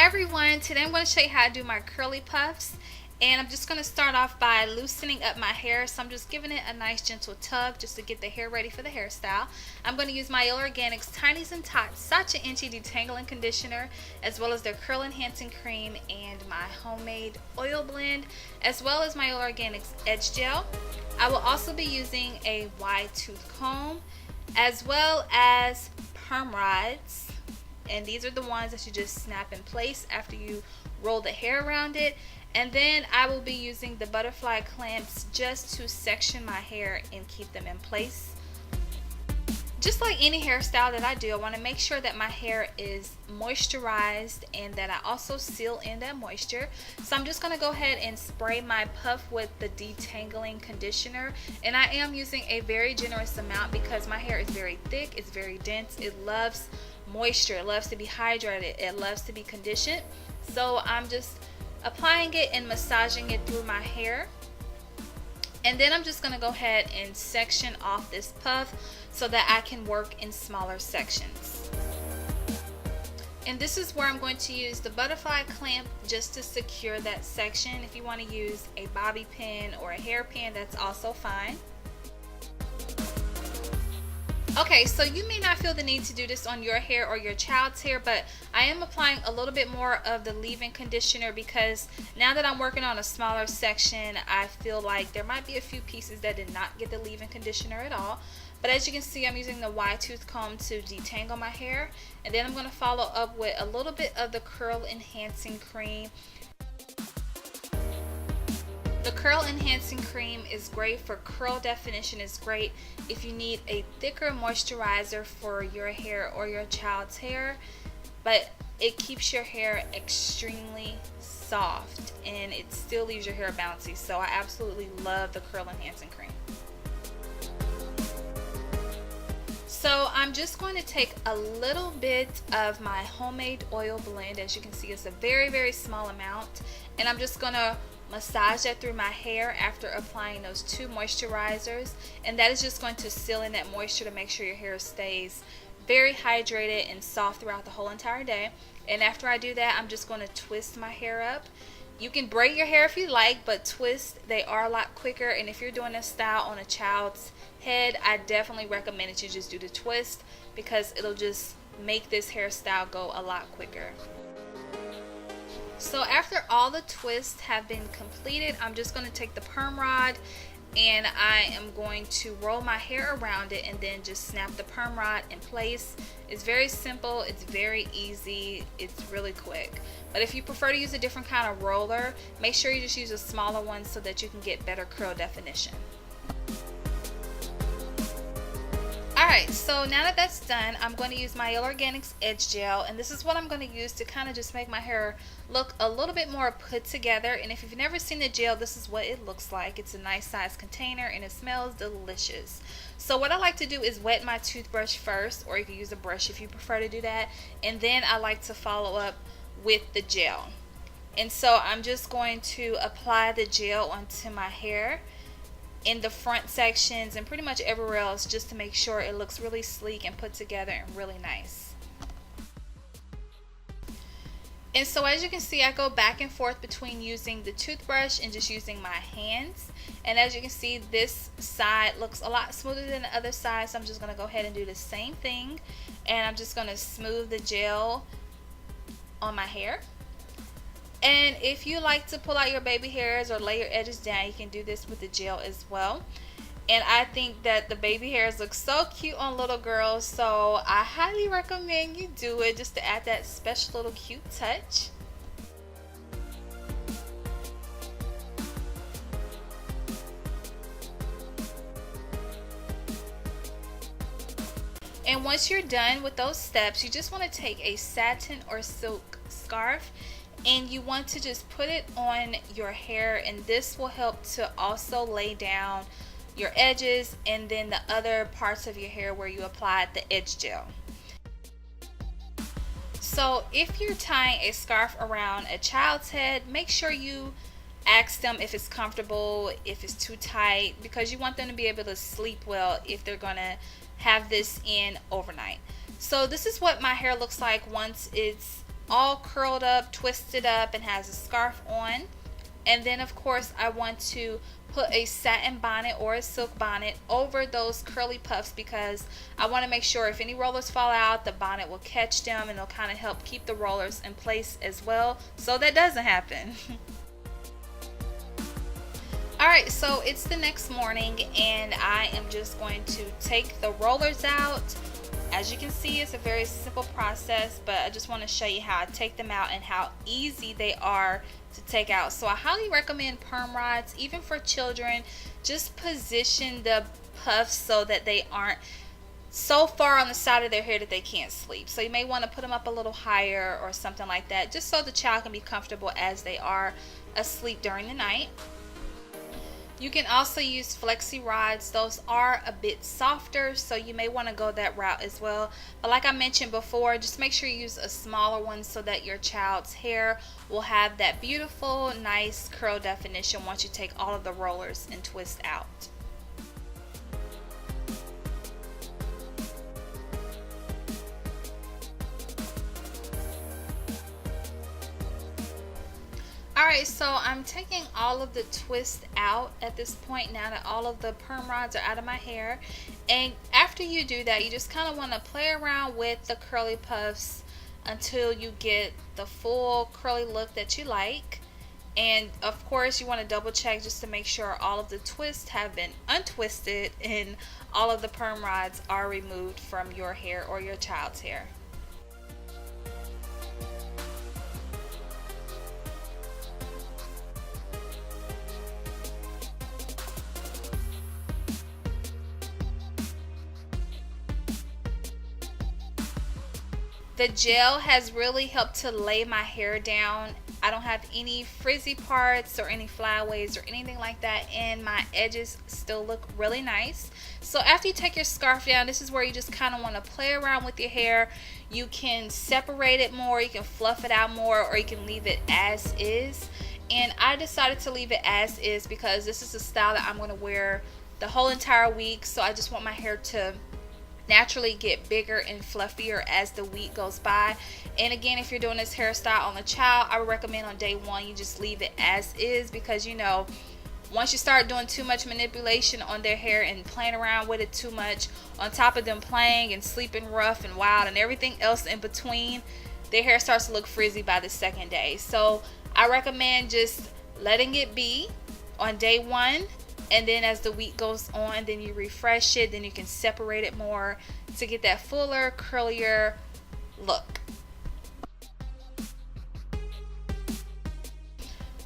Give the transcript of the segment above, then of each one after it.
Hi everyone, today I'm going to show you how to do my curly puffs, and I'm just going to start off by loosening up my hair. So I'm just giving it a nice gentle tug just to get the hair ready for the hairstyle. I'm going to use Mielle Organics Tinies and Tots Sacha Inchi Detangling Conditioner, as well as their curl enhancing cream and my homemade oil blend, as well as Mielle Organics Edge Gel. I will also be using a wide tooth comb, as well as perm rods. And these are the ones that you just snap in place after you roll the hair around it. And then I will be using the butterfly clamps just to section my hair and keep them in place. Just like any hairstyle that I do, I want to make sure that my hair is moisturized and that I also seal in that moisture. So I'm just going to go ahead and spray my puff with the detangling conditioner, and I am using a very generous amount because my hair is very thick, it's very dense, it loves moisture, it loves to be hydrated, it loves to be conditioned. So I'm just applying it and massaging it through my hair. And then I'm just going to go ahead and section off this puff so that I can work in smaller sections. And this is where I'm going to use the butterfly clamp just to secure that section. If you want to use a bobby pin or a hairpin, that's also fine. Okay, so you may not feel the need to do this on your hair or your child's hair, but I am applying a little bit more of the leave-in conditioner because now that I'm working on a smaller section, I feel like there might be a few pieces that did not get the leave-in conditioner at all. But as you can see, I'm using the wide tooth comb to detangle my hair, and then I'm going to follow up with a little bit of the curl enhancing cream. The curl enhancing cream is great for curl definition. It's great if you need a thicker moisturizer for your hair or your child's hair, but it keeps your hair extremely soft and it still leaves your hair bouncy. So I absolutely love the curl enhancing cream. So I'm just going to take a little bit of my homemade oil blend. As you can see, it's a very small amount, and I'm just going to massage that through my hair after applying those two moisturizers, and that is just going to seal in that moisture to make sure your hair stays very hydrated and soft throughout the whole entire day. And after I do that, I'm just going to twist my hair up. You can braid your hair if you like, but twist, they are a lot quicker. And if you're doing this style on a child's head, I definitely recommend that you just do the twist because it'll just make this hairstyle go a lot quicker. So after all the twists have been completed, I'm just going to take the perm rod and I am going to roll my hair around it and then just snap the perm rod in place. It's very simple, it's very easy, it's really quick. But if you prefer to use a different kind of roller, make sure you just use a smaller one so that you can get better curl definition. Alright, so now that that's done, I'm going to use my Mielle Organics Edge Gel, and this is what I'm going to use to kind of just make my hair look a little bit more put together. And if you've never seen the gel, this is what it looks like. It's a nice size container and it smells delicious. So what I like to do is wet my toothbrush first, or you can use a brush if you prefer to do that, and then I like to follow up with the gel. And so I'm just going to apply the gel onto my hair in the front sections and pretty much everywhere else, just to make sure it looks really sleek and put together and really nice. And so as you can see, I go back and forth between using the toothbrush and just using my hands. And as you can see, this side looks a lot smoother than the other side, so I'm just going to go ahead and do the same thing, and I'm just going to smooth the gel on my hair. And if you like to pull out your baby hairs or lay your edges down, you can do this with the gel as well. And I think that the baby hairs look so cute on little girls, so I highly recommend you do it just to add that special little cute touch. And once you're done with those steps, you just want to take a satin or silk scarf and you want to just put it on your hair, and this will help to also lay down your edges and then the other parts of your hair where you applied the edge gel. So if you're tying a scarf around a child's head, make sure you ask them if it's comfortable, if it's too tight, because you want them to be able to sleep well if they're going to have this in overnight. So this is what my hair looks like once it's all curled up, twisted up, and has a scarf on. And then of course I want to put a satin bonnet or a silk bonnet over those curly puffs, because I want to make sure if any rollers fall out, the bonnet will catch them and it'll kind of help keep the rollers in place as well, so that doesn't happen. Alright, so it's the next morning and I am just going to take the rollers out. As you can see, it's a very simple process, but I just want to show you how I take them out and how easy they are to take out. So I highly recommend perm rods, even for children. Just position the puffs so that they aren't so far on the side of their hair that they can't sleep. So you may want to put them up a little higher or something like that, just so the child can be comfortable as they are asleep during the night. You can also use Flexi Rods. Those are a bit softer, so you may want to go that route as well. But like I mentioned before, just make sure you use a smaller one so that your child's hair will have that beautiful, nice curl definition once you take all of the rollers and twist out. Alright, so I'm taking all of the twist out at this point now that all of the perm rods are out of my hair. And after you do that, you just kind of want to play around with the curly puffs until you get the full curly look that you like. And of course you want to double check just to make sure all of the twists have been untwisted and all of the perm rods are removed from your hair or your child's hair. The gel has really helped to lay my hair down. I don't have any frizzy parts or any flyaways or anything like that, and my edges still look really nice. So after you take your scarf down, this is where you just kind of want to play around with your hair. You can separate it more, you can fluff it out more, or you can leave it as is. And I decided to leave it as is because this is a style that I'm going to wear the whole entire week. So I just want my hair to naturally get bigger and fluffier as the week goes by. And again, if you're doing this hairstyle on a child, I would recommend on day one you just leave it as is, because you know, once you start doing too much manipulation on their hair and playing around with it too much, on top of them playing and sleeping rough and wild and everything else in between, their hair starts to look frizzy by the second day. So I recommend just letting it be on day one, and then as the week goes on, then you refresh it, then you can separate it more to get that fuller, curlier look.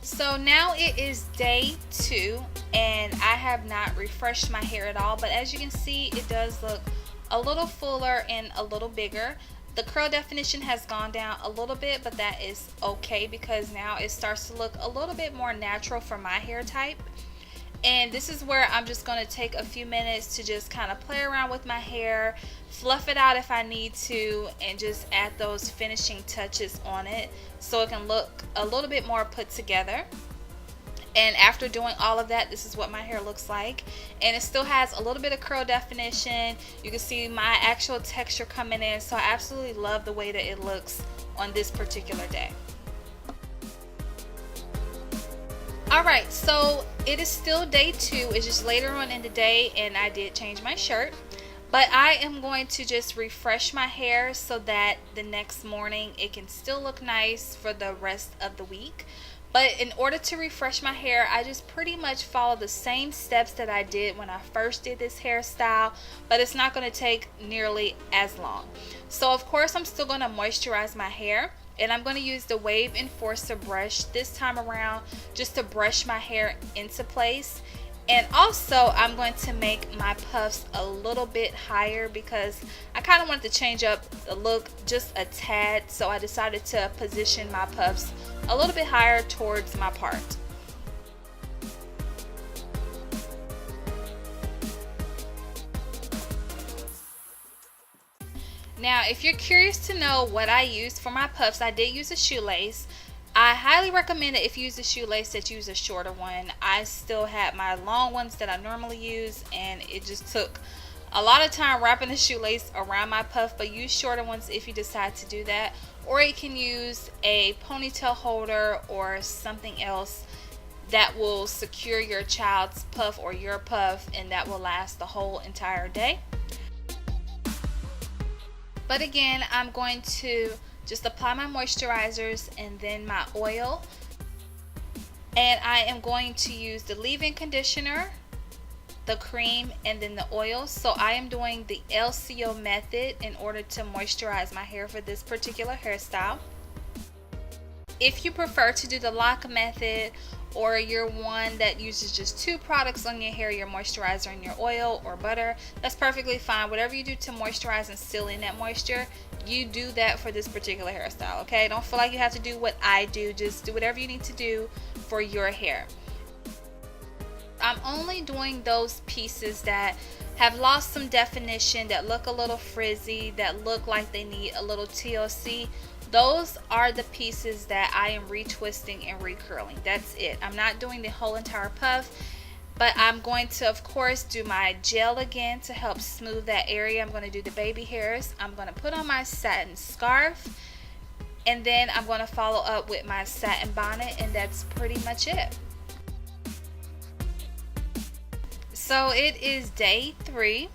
So now it is day 2 and I have not refreshed my hair at all, but as you can see, it does look a little fuller and a little bigger. The curl definition has gone down a little bit, but that is okay because now it starts to look a little bit more natural for my hair type. And this is where I'm just going to take a few minutes to just kind of play around with my hair, fluff it out if I need to, and just add those finishing touches on it so it can look a little bit more put together. And after doing all of that, this is what my hair looks like. And it still has a little bit of curl definition. You can see my actual texture coming in. So I absolutely love the way that it looks on this particular day. Alright, so it is still day 2. It's just later on in the day and I did change my shirt. But I am going to just refresh my hair so that the next morning it can still look nice for the rest of the week. But in order to refresh my hair, I just pretty much follow the same steps that I did when I first did this hairstyle, but it's not going to take nearly as long. So of course I'm still going to moisturize my hair. And I'm going to use the Wave Enforcer brush this time around just to brush my hair into place. And also I'm going to make my puffs a little bit higher because I kind of wanted to change up the look just a tad. So I decided to position my puffs a little bit higher towards my part. Now, if you're curious to know what I used for my puffs, I did use a shoelace. I highly recommend that if you use a shoelace that you use a shorter one. I still had my long ones that I normally use, and it just took a lot of time wrapping the shoelace around my puff, but use shorter ones if you decide to do that. or you can use a ponytail holder or something else that will secure your child's puff or your puff, and that will last the whole entire day. But again, I'm going to just apply my moisturizers and then my oil, and I am going to use the leave-in conditioner, the cream, and then the oil. So I am doing the LCO method in order to moisturize my hair for this particular hairstyle. If you prefer to do the lock method, or you're one that uses just 2 products on your hair, your moisturizer and your oil or butter, that's perfectly fine. Whatever you do to moisturize and seal in that moisture, you do that for this particular hairstyle, okay? Don't feel like you have to do what I do. Just do whatever you need to do for your hair. I'm only doing those pieces that have lost some definition, that look a little frizzy, that look like they need a little TLC. Those are the pieces that I am retwisting and recurling. That's it. I'm not doing the whole entire puff, but I'm going to, of course, do my gel again to help smooth that area. I'm going to do the baby hairs. I'm going to put on my satin scarf, and then I'm going to follow up with my satin bonnet, and that's pretty much it. So it is day 3,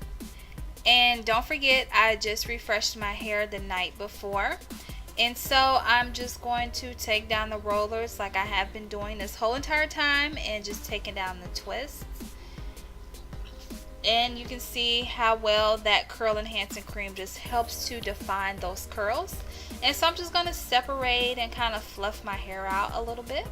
and don't forget, I just refreshed my hair the night before. And so I'm just going to take down the rollers like I have been doing this whole entire time, and just taking down the twists. And you can see how well that curl enhancing cream just helps to define those curls. And so I'm just going to separate and kind of fluff my hair out a little bit.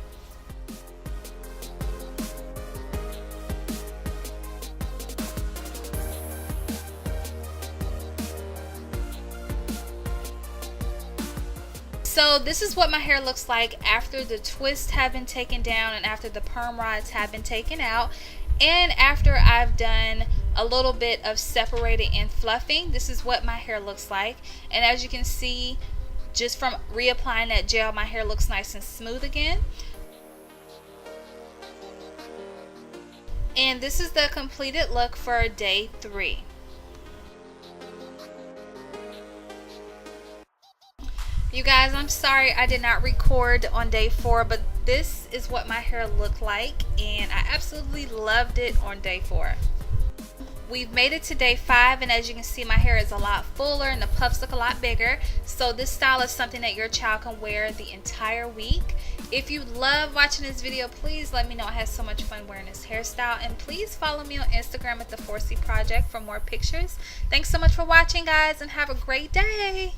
So this is what my hair looks like after the twists have been taken down, and after the perm rods have been taken out, and after I've done a little bit of separating and fluffing. This is what my hair looks like. And as you can see, just from reapplying that gel, my hair looks nice and smooth again. And this is the completed look for day 3. You guys, I'm sorry I did not record on day 4, but this is what my hair looked like, and I absolutely loved it on day 4. We've made it to day 5, and as you can see, my hair is a lot fuller and the puffs look a lot bigger. So this style is something that your child can wear the entire week. If you love watching this video, please let me know. I had so much fun wearing this hairstyle, and please follow me on Instagram at The4cProject for more pictures. Thanks so much for watching, guys, and have a great day.